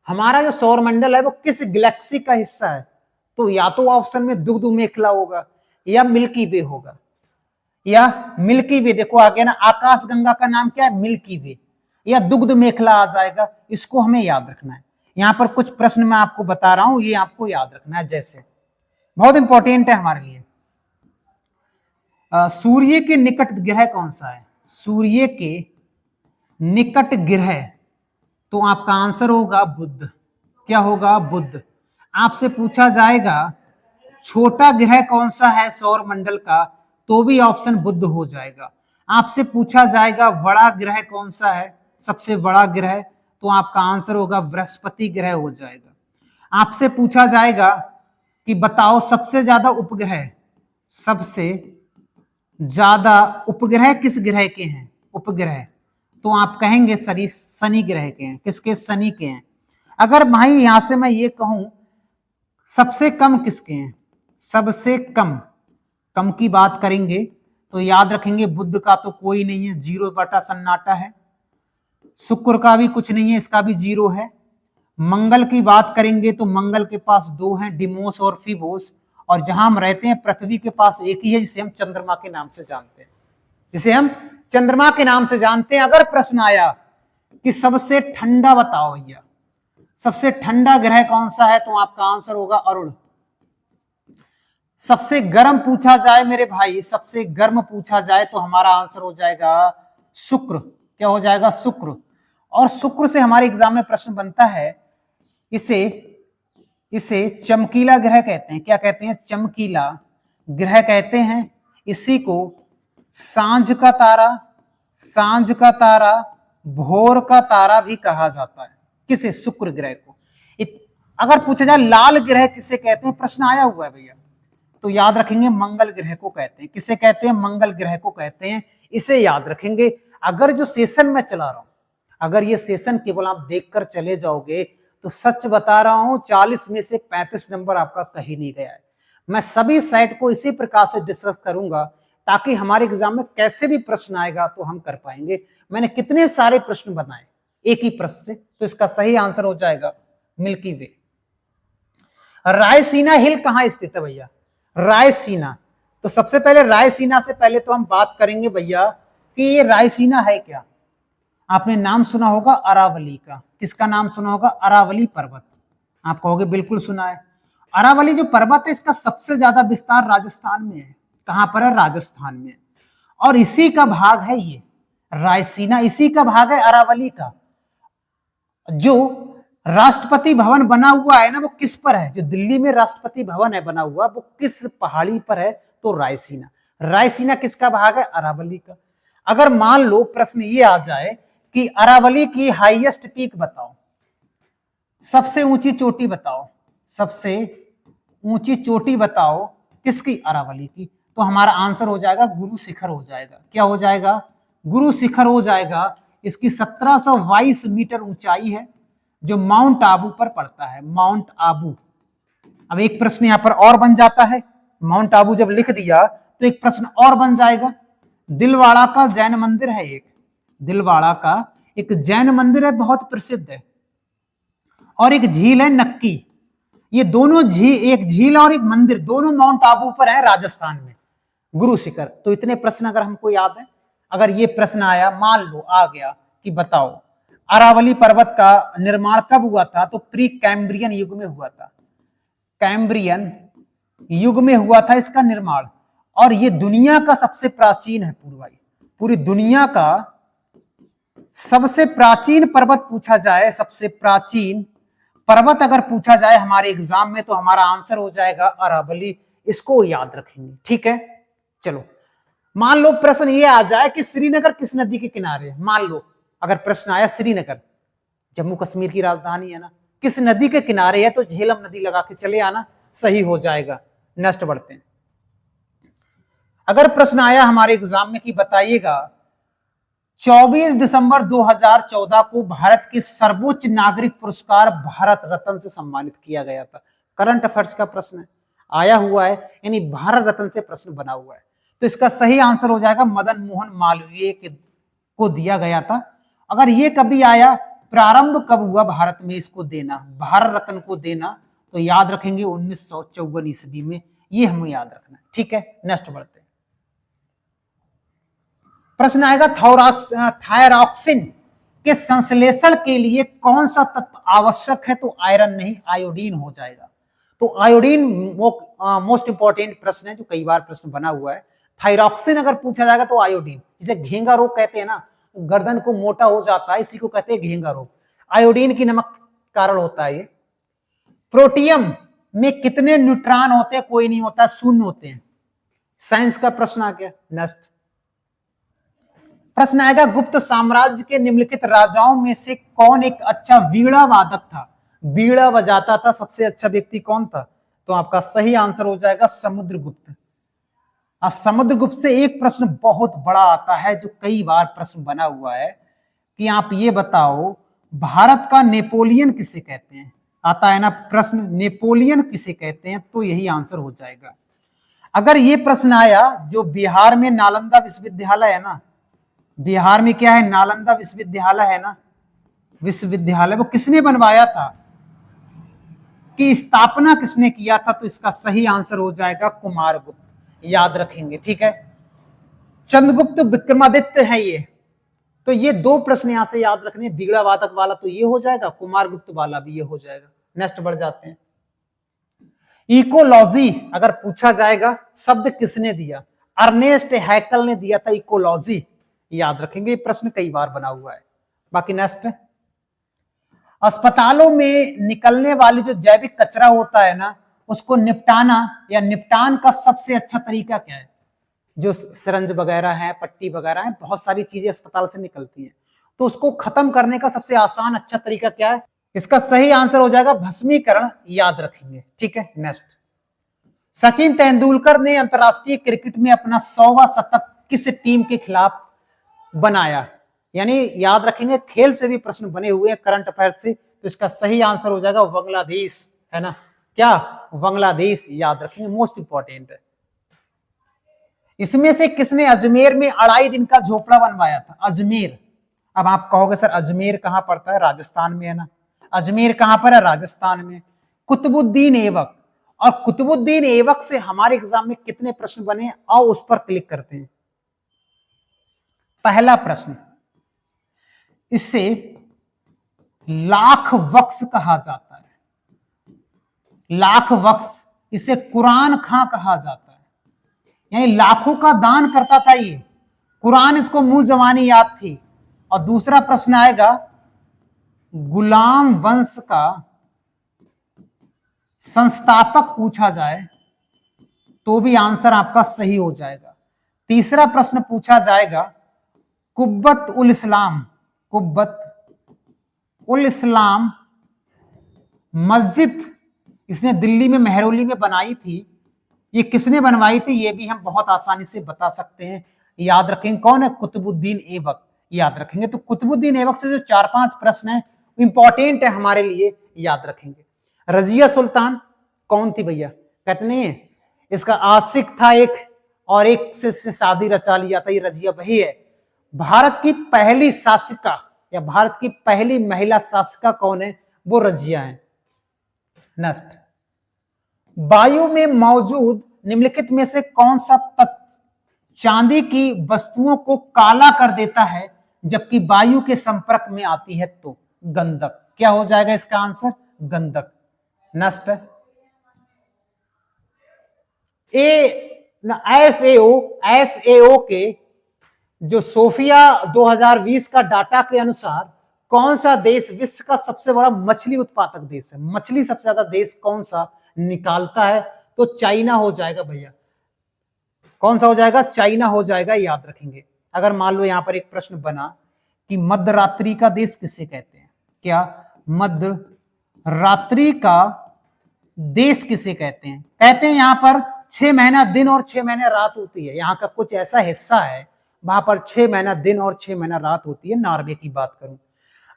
हमारा जो सौर मंडल है वो किस गैलेक्सी का हिस्सा है? तो या तो ऑप्शन में दुग्ध मेखला होगा, या मिल्की वे होगा, या मिल्की वे, देखो आगे ना, आकाश गंगा का नाम क्या है? मिल्की वे, या दुग्ध मेखला आ जाएगा। इसको हमें याद रखना है। यहां पर कुछ प्रश्न मैं आपको बता रहा हूं, ये आपको याद रखना है, जैसे बहुत इंपॉर्टेंट है हमारे लिए। सूर्य के निकट ग्रह कौन सा है? सूर्य के निकट ग्रह, तो आपका आंसर होगा बुध। क्या होगा? बुध। आपसे पूछा जाएगा छोटा ग्रह कौन सा है सौर मंडल का, तो भी ऑप्शन बुध हो जाएगा। आपसे पूछा जाएगा बड़ा ग्रह कौन सा है, सबसे बड़ा ग्रह, तो आपका आंसर होगा बृहस्पति ग्रह हो जाएगा। आपसे पूछा जाएगा कि बताओ सबसे ज्यादा उपग्रह, सबसे ज्यादा उपग्रह किस ग्रह के हैं? उपग्रह, तो आप कहेंगे शनि ग्रह के हैं। किसके? शनि के हैं। अगर भाई यहां से मैं ये कहूं सबसे कम किसके हैं? सबसे कम, कम की बात करेंगे तो याद रखेंगे बुध का तो कोई नहीं है, 0 बटा सन्नाटा है। शुक्र का भी कुछ नहीं है, इसका भी 0 है। मंगल की बात करेंगे तो मंगल के पास 2 हैं, डिमोस और फिबोस। और जहां हम रहते हैं पृथ्वी के पास एक ही है, जिसे हम चंद्रमा के नाम से जानते हैं, जिसे हम चंद्रमा के नाम से जानते हैं। अगर प्रश्न आया कि सबसे ठंडा बताओ भैया, सबसे ठंडा ग्रह कौन सा है, तो आपका आंसर होगा अरुण। सबसे गर्म पूछा जाए मेरे भाई, सबसे गर्म पूछा जाए तो हमारा आंसर हो जाएगा शुक्र। क्या हो जाएगा? शुक्र। और शुक्र से हमारे एग्जाम में प्रश्न बनता है, इसे चमकीला ग्रह कहते हैं। क्या कहते हैं? चमकीला ग्रह कहते हैं। इसी को सांझ का तारा, सांझ का तारा, भोर का तारा भी कहा जाता है। किसे? शुक्र ग्रह को। अगर पूछा जाए लाल ग्रह किसे कहते हैं, प्रश्न आया हुआ है भैया, तो याद रखेंगे मंगल ग्रह को कहते हैं। किसे कहते हैं? मंगल ग्रह को कहते हैं। इसे याद रखेंगे। अगर जो सेशन में चला रहा हूं, अगर ये सेशन केवल आप देखकर चले जाओगे तो सच बता रहा हूं 40 में से 35 नंबर आपका कहीं नहीं गया है। मैं सभी सेट को इसी प्रकार से डिस्कस करूंगा ताकि हमारे एग्जाम में कैसे भी प्रश्न आएगा तो हम कर पाएंगे। मैंने कितने सारे प्रश्न बनाए एक ही प्रश्न से, तो इसका सही आंसर हो जाएगा मिल्की वे। रायसीना हिल कहां स्थित है भैया? रायसीना, तो सबसे पहले रायसीना से पहले तो हम बात करेंगे भैया कि ये रायसीना है क्या। आपने नाम सुना होगा अरावली का। किसका नाम सुना होगा? अरावली पर्वत। आप कहोगे बिल्कुल सुना है। अरावली जो पर्वत है इसका सबसे ज्यादा विस्तार राजस्थान में है। कहां पर है? राजस्थान में। और इसी का भाग है ये रायसीना, इसी का भाग है अरावली का। जो राष्ट्रपति भवन बना हुआ है ना, वो किस पर है? जो दिल्ली में राष्ट्रपति भवन है बना हुआ, वो किस पहाड़ी पर है? तो रायसीना। रायसीना किसका भाग है? अरावली का। अगर मान लो प्रश्न ये आ जाए कि अरावली की हाईएस्ट पीक बताओ, सबसे ऊंची चोटी बताओ, सबसे ऊंची चोटी बताओ किसकी? अरावली की। तो हमारा आंसर हो जाएगा गुरु शिखर हो जाएगा। क्या हो जाएगा? गुरु शिखर हो जाएगा। इसकी 1722 मीटर ऊंचाई है, जो माउंट आबू पर पड़ता है। माउंट आबू। अब एक प्रश्न यहां पर और बन जाता है, माउंट आबू जब लिख दिया तो एक प्रश्न और बन जाएगा। दिलवाड़ा का जैन मंदिर है एक, दिलवाड़ा का एक जैन मंदिर है, बहुत प्रसिद्ध है। और एक झील है नक्की। ये दोनों झील, एक झील और एक मंदिर, दोनों माउंट आबू पर है राजस्थान में, गुरु शिखर। तो इतने प्रश्न अगर हमको याद है, अगर ये प्रश्न आया, मान लो आ गया कि बताओ अरावली पर्वत का निर्माण कब हुआ था, तो प्री कैम्ब्रियन युग में हुआ था। कैम्ब्रियन युग में हुआ था इसका निर्माण। और ये दुनिया का सबसे प्राचीन है पूरी दुनिया का सबसे प्राचीन पर्वत पूछा जाए, सबसे प्राचीन पर्वत अगर पूछा जाए हमारे एग्जाम में, तो हमारा आंसर हो जाएगा अरावली। इसको याद रखेंगे, ठीक है। चलो मान लो प्रश्न ये आ जाए कि श्रीनगर किस नदी के किनारे है। मान लो अगर प्रश्न आया श्रीनगर जम्मू कश्मीर की राजधानी है ना, किस नदी के किनारे है, तो झेलम नदी लगा के चले आना, सही हो जाएगा। नेक्स्ट बढ़ते हैं। अगर प्रश्न आया हमारे एग्जाम में कि बताइएगा 24 दिसंबर 2014 को भारत के सर्वोच्च नागरिक पुरस्कार भारत रत्न से सम्मानित किया गया था। करंट अफेयर्स का प्रश्न है, आया हुआ है, यानी भारत रत्न से प्रश्न बना हुआ है। तो इसका सही आंसर हो जाएगा मदन मोहन मालवीय को दिया गया था। अगर ये कभी आया प्रारंभ कब हुआ भारत में इसको देना, भारत रत्न को देना, तो याद रखेंगे 1954 ईस्वी में। ये हमें याद रखना है, ठीक है। नेक्स्ट बढ़ते हैं। प्रश्न आएगा थायरॉक्सिन के संश्लेषण के लिए कौन सा तत्व आवश्यक है, तो आयरन नहीं, आयोडीन हो जाएगा। तो आयोडीन मोस्ट इंपॉर्टेंट प्रश्न है जो कई बार प्रश्न बना हुआ है। थायरॉक्सिन अगर पूछा जाएगा तो आयोडीन, जिसे घेंगा रोग कहते हैं ना, गर्दन को मोटा हो जाता है, इसी को कहते हैं घेंगा रोग, आयोडीन की नमक कारण होता है ये। प्रोटियम में कितने न्यूट्रॉन होते हैं, कोई नहीं होता, शून्य होते हैं। साइंस का प्रश्न आ गया। नेक्स्ट प्रश्न आएगा गुप्त साम्राज्य के निम्नलिखित राजाओं में से कौन एक अच्छा वीणा वादक था, वीणा बजाता था, सबसे अच्छा व्यक्ति कौन था, तो आपका सही आंसर हो जाएगा समुद्रगुप्त। अब समुद्रगुप्त से एक प्रश्न बहुत बड़ा आता है जो कई बार प्रश्न बना हुआ है कि आप ये बताओ भारत का नेपोलियन किसे कहते हैं, आता है ना प्रश्न, नेपोलियन किसे कहते हैं, तो यही आंसर हो जाएगा। अगर ये प्रश्न आया जो बिहार में नालंदा विश्वविद्यालय है ना, बिहार में क्या है, नालंदा विश्वविद्यालय है ना, विश्वविद्यालय, वो किसने बनवाया था, कि स्थापना किसने किया था, तो इसका सही आंसर हो जाएगा कुमारगुप्त, याद रखेंगे, ठीक है। चंद्रगुप्त विक्रमादित्य है ये, तो ये दो प्रश्न यहां से याद रखने, बीड़ा वादक वाला तो ये हो जाएगा, कुमारगुप्त वाला भी ये हो जाएगा। नेक्स्ट बढ़ जाते हैं। इकोलॉजी अगर पूछा जाएगा, शब्द किसने दिया, अर्नेस्ट हैकल ने दिया था इकोलॉजी, याद रखेंगे, प्रश्न कई बार बना हुआ है। बाकी नेक्स्ट, अस्पतालों में निकलने वाली जो जैविक कचरा होता है ना, उसको निपटाना या निपटान का सबसे अच्छा तरीका क्या है, जो सिरंज वगैरह है, पट्टी वगैरह है, बहुत सारी चीजें अस्पताल से निकलती हैं, तो उसको खत्म करने का सबसे आसान अच्छा तरीका क्या है, इसका सही आंसर हो जाएगा भस्मीकरण, याद रखेंगे, ठीक है। नेक्स्ट, सचिन तेंदुलकर ने अंतरराष्ट्रीय क्रिकेट में अपना 100वां शतक किस टीम के खिलाफ बनाया, यानी याद रखेंगे खेल से भी प्रश्न बने हुए हैं करंट अफेयर से, तो इसका सही आंसर हो जाएगा बांग्लादेश, है ना, क्या, बांग्लादेश, याद रखेंगे, मोस्ट इंपॉर्टेंट है। इसमें से किसने अजमेर में 2.5 दिन का झोपड़ा बनवाया था, अजमेर। अब आप कहोगे सर अजमेर कहां पड़ता है, राजस्थान में है ना, अजमेर कहां पर है, राजस्थान में। कुतुबुद्दीन ऐबक, और कुतुबुद्दीन ऐबक से हमारे एग्जाम में कितने प्रश्न बने, आओ उस पर क्लिक करते हैं। पहला प्रश्न, इसे लाख वक्स कहा जाता है, लाख वक्स, इसे कुरान खां कहा जाता है, यानी लाखों का दान करता था ये, कुरान इसको मुंह जबानी याद थी। और दूसरा प्रश्न आएगा गुलाम वंश का संस्थापक पूछा जाए तो भी आंसर आपका सही हो जाएगा। तीसरा प्रश्न पूछा जाएगा कुब्बत उल इस्लाम, कुब्बत उल इस्लाम मस्जिद इसने दिल्ली में मेहरौली में बनाई थी, ये किसने बनवाई थी, ये भी हम बहुत आसानी से बता सकते हैं, याद रखेंगे कौन है, कुतुबुद्दीन ऐबक, याद रखेंगे। तो कुतुबुद्दीन ऐबक से जो 4-5 प्रश्न है इंपॉर्टेंट है हमारे लिए, याद रखेंगे। रजिया सुल्तान कौन थी भैया, कहते नहीं है, इसका आशिक था एक, और एक से शादी रचा लिया था, ये रजिया वही है। भारत की पहली शासिका या भारत की पहली महिला शासिका कौन है, वो रजिया है। नेक्स्ट, वायु में मौजूद निम्नलिखित में से कौन सा तत्व चांदी की वस्तुओं को काला कर देता है जबकि वायु के संपर्क में आती है, तो गंधक, क्या हो जाएगा इसका आंसर, गंधक। नेक्स्ट, FAO के जो सोफिया 2020 का डाटा के अनुसार कौन सा देश विश्व का सबसे बड़ा मछली उत्पादक देश है, मछली सबसे ज्यादा देश कौन सा निकालता है, तो चाइना हो जाएगा भैया। कौन सा हो जाएगा, चाइना हो जाएगा, याद रखेंगे। अगर मान लो यहां पर एक प्रश्न बना कि मध्य रात्रि का देश किसे कहते हैं, क्या मध्य रात्रि का देश किसे कहते हैं, कहते हैं यहां पर 6 महीना दिन और 6 महीने रात होती है। यहाँ का कुछ ऐसा हिस्सा है वहां पर 6 महीना दिन और 6 महीना रात होती है। नॉर्वे की बात करूं,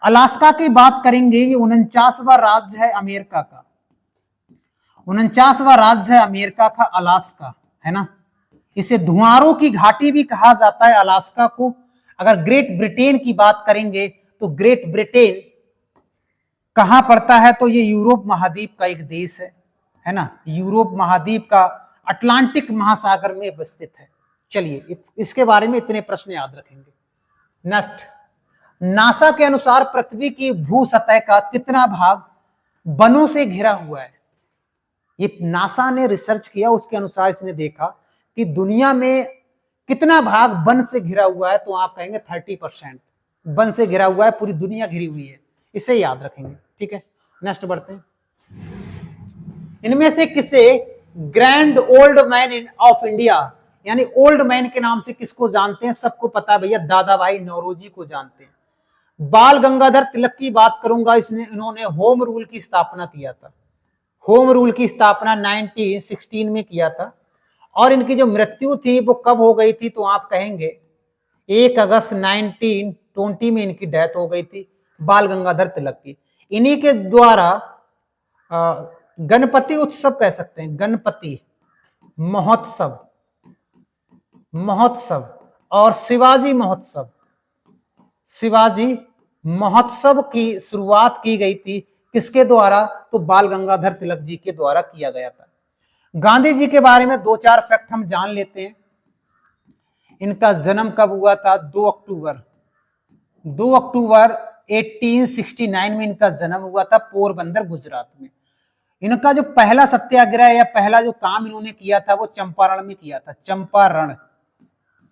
अलास्का की बात करेंगे, ये 49वां राज्य है अमेरिका का, 49वां राज्य है अमेरिका का अलास्का, है ना। इसे धुआंरों की घाटी भी कहा जाता है अलास्का को। अगर ग्रेट ब्रिटेन की बात करेंगे तो ग्रेट ब्रिटेन कहां पड़ता है, तो ये यूरोप महाद्वीप का एक देश है ना, यूरोप महाद्वीप का अटलांटिक महासागर में स्थित है। चलिए इसके बारे में इतने प्रश्न याद रखेंगे। नेक्स्ट, नासा के अनुसार पृथ्वी की भू सतह का कितना भाग वनों से घिरा हुआ है। ये नासा ने रिसर्च किया, उसके अनुसार इसने देखा कि दुनिया में कितना भाग वन से घिरा हुआ है, तो आप कहेंगे 30% वन से घिरा हुआ है, पूरी दुनिया घिरी हुई है। इसे याद रखेंगे, ठीक है। नेक्स्ट बढ़ते हैं। इनमें से किसे grand old man of India, यानी ओल्ड मैन के नाम से किसको जानते हैं, सबको पता है भैया, दादा भाई नौरोजी को जानते हैं। बाल गंगाधर तिलक की बात करूंगा, इन्होंने होम रूल की स्थापना किया था। होम रूल की स्थापना 1916 में किया था। और इनकी जो मृत्यु थी वो कब हो गई थी, तो आप कहेंगे 1 अगस्त 1920 में इनकी डेथ हो गई थी, बाल गंगाधर तिलक की। इन्हीं के द्वारा गणपति उत्सव कह सकते हैं, गणपति महोत्सव और शिवाजी महोत्सव की शुरुआत की गई थी। किसके द्वारा, तो बाल गंगाधर तिलक जी के द्वारा किया गया था। गांधी जी के बारे में 2-4 फैक्ट हम जान लेते हैं। इनका जन्म कब हुआ था, 2 अक्टूबर 1869 में इनका जन्म हुआ था, पोरबंदर गुजरात में। इनका जो पहला सत्याग्रह या पहला जो काम इन्होंने किया था वो चंपारण में किया था। चंपारण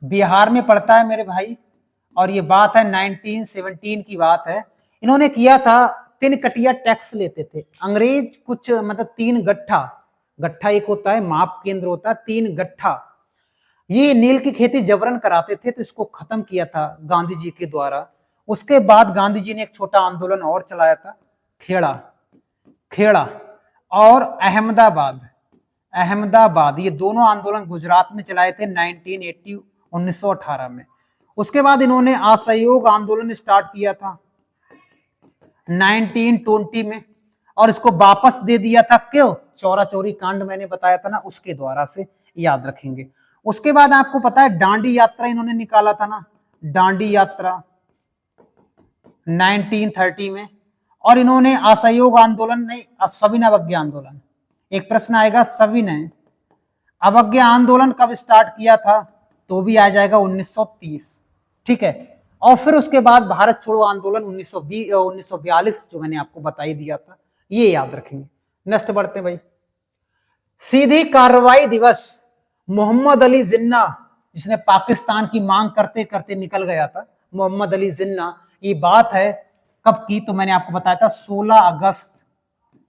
बिहार में पड़ता है मेरे भाई, और ये बात है 1917 की बात है। इन्होंने किया था, 3 कटिया टैक्स लेते थे अंग्रेज, कुछ मतलब 3 गट्ठा एक होता है, माप केंद्र होता है, 3 गट्ठा। ये नील की खेती जबरन कराते थे, तो इसको खत्म किया था गांधी जी के द्वारा। उसके बाद गांधी जी ने एक छोटा आंदोलन और चलाया था, खेड़ा और अहमदाबाद, ये दोनों आंदोलन गुजरात में चलाए थे 1918 में। उसके बाद इन्होंने असहयोग आंदोलन स्टार्ट किया था 1920 में, और इसको वापस दे दिया था, क्यों, चौरा चौरी कांड मैंने बताया था ना, उसके द्वारा से याद रखेंगे। उसके बाद आपको पता है दांडी यात्रा इन्होंने निकाला था ना, दांडी यात्रा 1930 में। और इन्होंने असहयोग आंदोलन नहीं, सविनय अवज्ञा आंदोलन, एक प्रश्न आएगा, सविनय अवज्ञा आंदोलन कब स्टार्ट किया था, तो भी आ जाएगा 1930, ठीक है। और फिर उसके बाद भारत छोड़ो आंदोलन 1942 जो मैंने आपको बता ही दिया था, ये याद रखेंगे। नेक्स्ट बढ़ते हैं भाई। सीधी कार्रवाई दिवस, मोहम्मद अली जिन्ना, जिसने पाकिस्तान की मांग करते करते निकल गया था, मोहम्मद अली जिन्ना, ये बात है कब की, तो मैंने आपको बताया था 16 अगस्त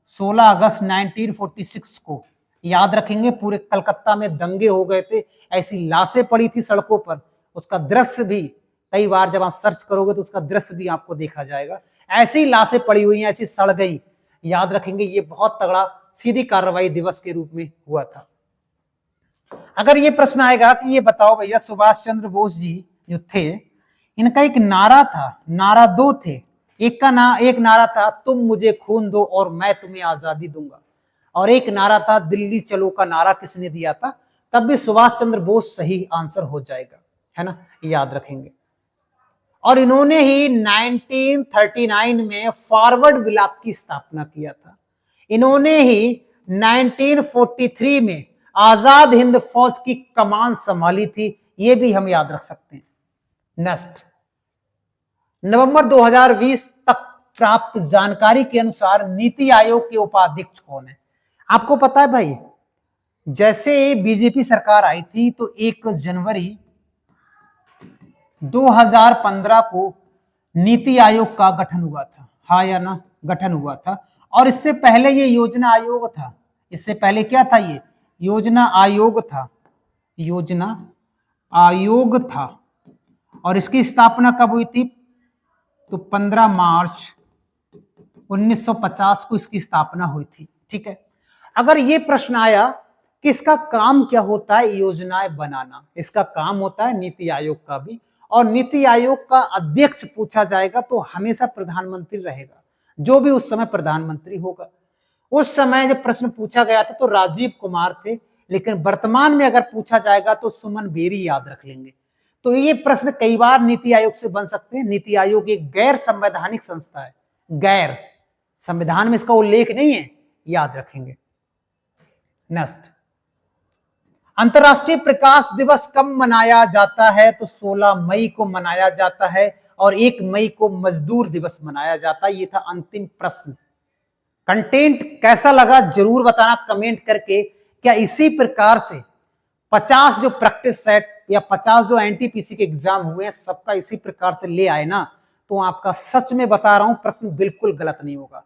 1946 को। याद रखेंगे, पूरे कलकत्ता में दंगे हो गए थे, ऐसी लाशें पड़ी थी सड़कों पर, उसका दृश्य भी कई बार जब आप सर्च करोगे तो उसका दृश्य भी आपको देखा जाएगा। ऐसी लाशें पड़ी हुई हैं, ऐसी सड़ गई। याद रखेंगे, ये बहुत तगड़ा सीधी कार्रवाई दिवस के रूप में हुआ था। अगर ये प्रश्न आएगा कि ये बताओ भैया, सुभाष चंद्र बोस जी जो थे, इनका एक नारा था, नारा 2 थे। एक नारा था, तुम मुझे खून दो और मैं तुम्हें आजादी दूंगा, और एक नारा था, दिल्ली चलो का नारा किसने दिया था, तब भी सुभाष चंद्र बोस सही आंसर हो जाएगा, है ना, याद रखेंगे। और इन्होंने ही 1939 में फॉरवर्ड ब्लॉक की स्थापना किया था। इन्होंने ही 1943 में आजाद हिंद फौज की कमान संभाली थी, ये भी हम याद रख सकते हैं। नेक्स्ट, नवंबर 2020 तक प्राप्त जानकारी के अनुसार नीति आयोग के उपाध्यक्ष कौन है। आपको पता है भाई, जैसे बीजेपी सरकार आई थी तो 1 जनवरी 2015 को नीति आयोग का गठन हुआ था, हाँ या ना, गठन हुआ था। और इससे पहले ये योजना आयोग था, इससे पहले क्या था, ये योजना आयोग था। और इसकी स्थापना कब हुई थी, तो 15 मार्च 1950 को इसकी स्थापना हुई थी, ठीक है। अगर ये प्रश्न आया कि इसका काम क्या होता है, योजनाएं बनाना। इसका काम होता है नीति आयोग का भी, और नीति आयोग का अध्यक्ष पूछा जाएगा तो हमेशा प्रधानमंत्री रहेगा, जो भी उस समय प्रधानमंत्री होगा। उस समय जब प्रश्न पूछा गया था तो राजीव कुमार थे, लेकिन वर्तमान में अगर पूछा जाएगा तो सुमन बेरी याद रख लेंगे। तो ये प्रश्न कई बार नीति आयोग से बन सकते हैं। नीति आयोग एक गैर संवैधानिक संस्था है, गैर, संविधान में इसका उल्लेख नहीं है, याद रखेंगे। नेक्स्ट, अंतरराष्ट्रीय प्रकाश दिवस कब मनाया जाता है? तो 16 मई को मनाया जाता है, और 1 मई को मजदूर दिवस मनाया जाता है। ये था अंतिम प्रश्न। कंटेंट कैसा लगा जरूर बताना कमेंट करके। क्या इसी प्रकार से 50 जो प्रैक्टिस सेट या 50 जो एनटीपीसी के एग्जाम हुए हैं सबका इसी प्रकार से ले आए ना, तो आपका सच में बता रहा हूं प्रश्न बिल्कुल गलत नहीं होगा।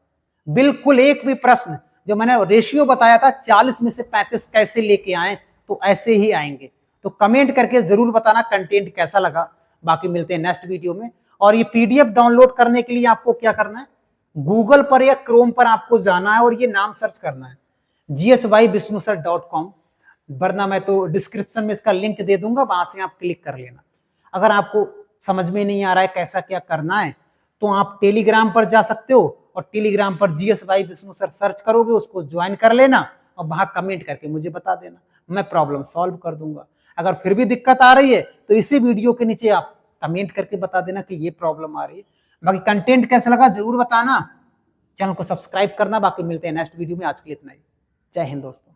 बिल्कुल एक भी प्रश्न, जो मैंने रेशियो बताया था 40 में से 35 कैसे लेके आए, तो ऐसे ही आएंगे। तो कमेंट करके जरूर बताना कंटेंट कैसा लगा। बाकी मिलते हैं नेक्स्ट वीडियो में। और ये पीडीएफ डाउनलोड करने के लिए आपको क्या करना है, गूगल पर या क्रोम पर आपको जाना है और ये नाम सर्च करना है gsybisnusar.com, वरना मैं तो डिस्क्रिप्शन में इसका लिंक दे दूंगा, वहां से आप क्लिक कर लेना। अगर आपको समझ में नहीं आ रहा है कैसा क्या करना है, तो आप टेलीग्राम पर जा सकते हो, और टेलीग्राम पर GSY विष्णु सर सर्च करोगे, उसको ज्वाइन कर लेना और वहां कमेंट करके मुझे बता देना, मैं प्रॉब्लम सॉल्व कर दूंगा। अगर फिर भी दिक्कत आ रही है तो इसी वीडियो के नीचे आप कमेंट करके बता देना कि ये प्रॉब्लम आ रही है। बाकी कंटेंट कैसा लगा जरूर बताना, चैनल को सब्सक्राइब करना। बाकी मिलते हैं नेक्स्ट वीडियो में, आज के लिए इतना ही। जय हिंद दोस्तों।